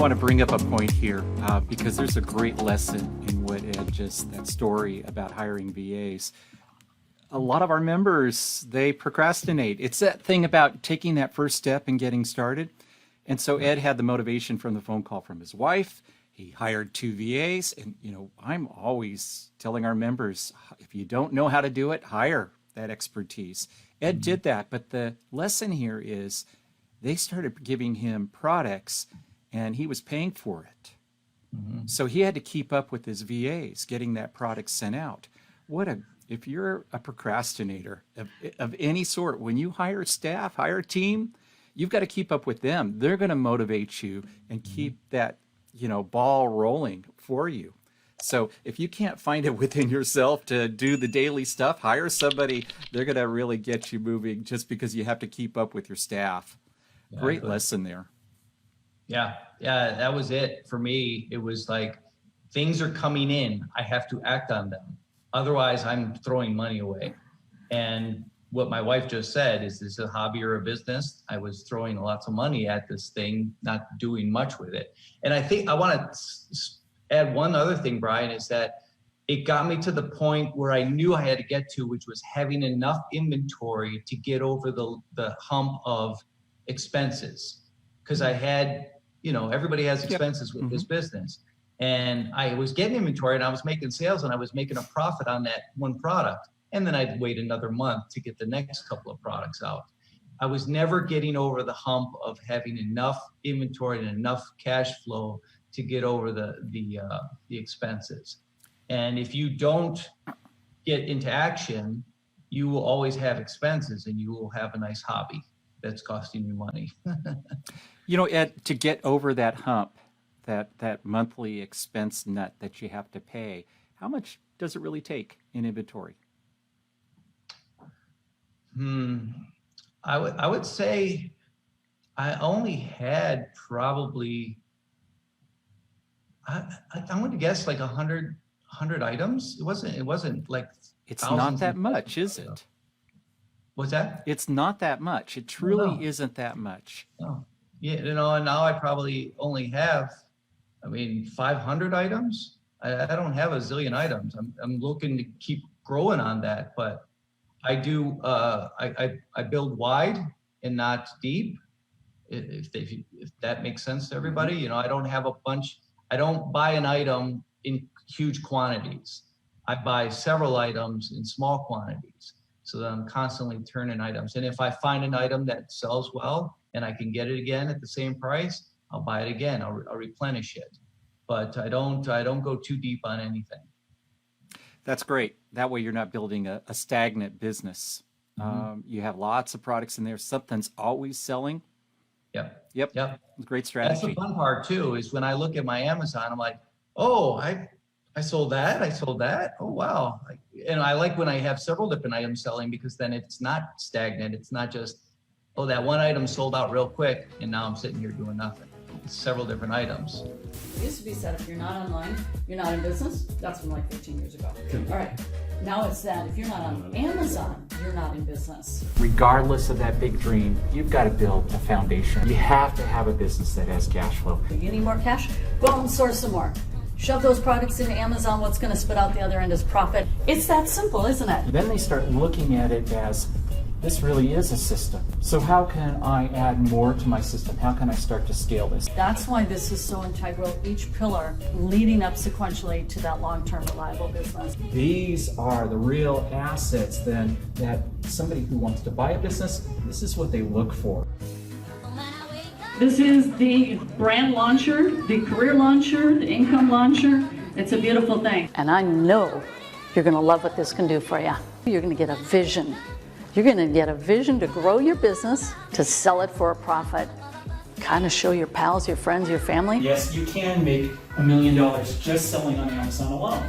want to bring up a point here because there's a great lesson in what Ed just, that story about hiring VAs. A lot of our members, they procrastinate. It's that thing about taking that first step and getting started. And so Ed had the motivation from the phone call from his wife. He hired 2 VAs. And, you know, I'm always telling our members, if you don't know how to do it, hire that expertise. Ed did that. But the lesson here is they started giving him products and he was paying for it. So he had to keep up with his VAs, getting that product sent out. If you're a procrastinator of any sort, when you hire staff, hire a team, you've got to keep up with them. They're going to motivate you and keep that, ball rolling for you. So if you can't find it within yourself to do the daily stuff, hire somebody. They're going to really get you moving just because you have to keep up with your staff. Yeah, great lesson there. Yeah, that was it for me. It was like, things are coming in. I have to act on them. Otherwise, I'm throwing money away. And what my wife just said is this a hobby or a business? I was throwing lots of money at this thing, not doing much with it. And I think I want to add one other thing, Brian, is that it got me to the point where I knew I had to get to, which was having enough inventory to get over the hump of expenses. Because I had, everybody has expenses with this business. And I was getting inventory and I was making sales and I was making a profit on that one product. And then I'd wait another month to get the next couple of products out. I was never getting over the hump of having enough inventory and enough cash flow to get over the expenses. And if you don't get into action, you will always have expenses and you will have a nice hobby that's costing you money. Ed, to get over that hump, that monthly expense nut that you have to pay, how much does it really take in inventory? I would say I only had probably, I'm going to guess like 100 items. It wasn't like it's not that much, is it? What's that? It's not that much. It truly isn't that much. No. Yeah, and now I probably only have, 500 items. I don't have a zillion items. I'm looking to keep growing on that, but I do. I build wide and not deep. If that makes sense to everybody, I don't have a bunch. I don't buy an item in huge quantities. I buy several items in small quantities, so that I'm constantly turning items. And if I find an item that sells well and I can get it again at the same price, I'll buy it again. I'll replenish it. But I don't go too deep on anything. That's great. That way you're not building a stagnant business. You have lots of products in there. Something's always selling. Yep. Great strategy. That's the fun part too, is when I look at my Amazon, I'm like, oh, I sold that. I sold that. Oh, wow. And I like when I have several different items selling, because then it's not stagnant. It's not just, oh, that one item sold out real quick and now I'm sitting here doing nothing. It's several different items. It used to be said, if you're not online, you're not in business. That's from like 15 years ago. All right. Now it's that if you're not on Amazon, you're not in business. Regardless of that big dream, you've got to build a foundation. You have to have a business that has cash flow. You need more cash? Go out and source some more. Shove those products into Amazon. What's going to spit out the other end is profit. It's that simple, isn't it? Then they start looking at it as, this really is a system. So how can I add more to my system? How can I start to scale this? That's why this is so integral, each pillar leading up sequentially to that long-term reliable business. These are the real assets then that somebody who wants to buy a business, this is what they look for. This is the brand launcher, the career launcher, the income launcher. It's a beautiful thing. And I know you're going to love what this can do for you. You're going to get a vision. You're going to get a vision to grow your business, to sell it for a profit, kind of show your pals, your friends, your family. Yes, you can make $1 million just selling on Amazon alone.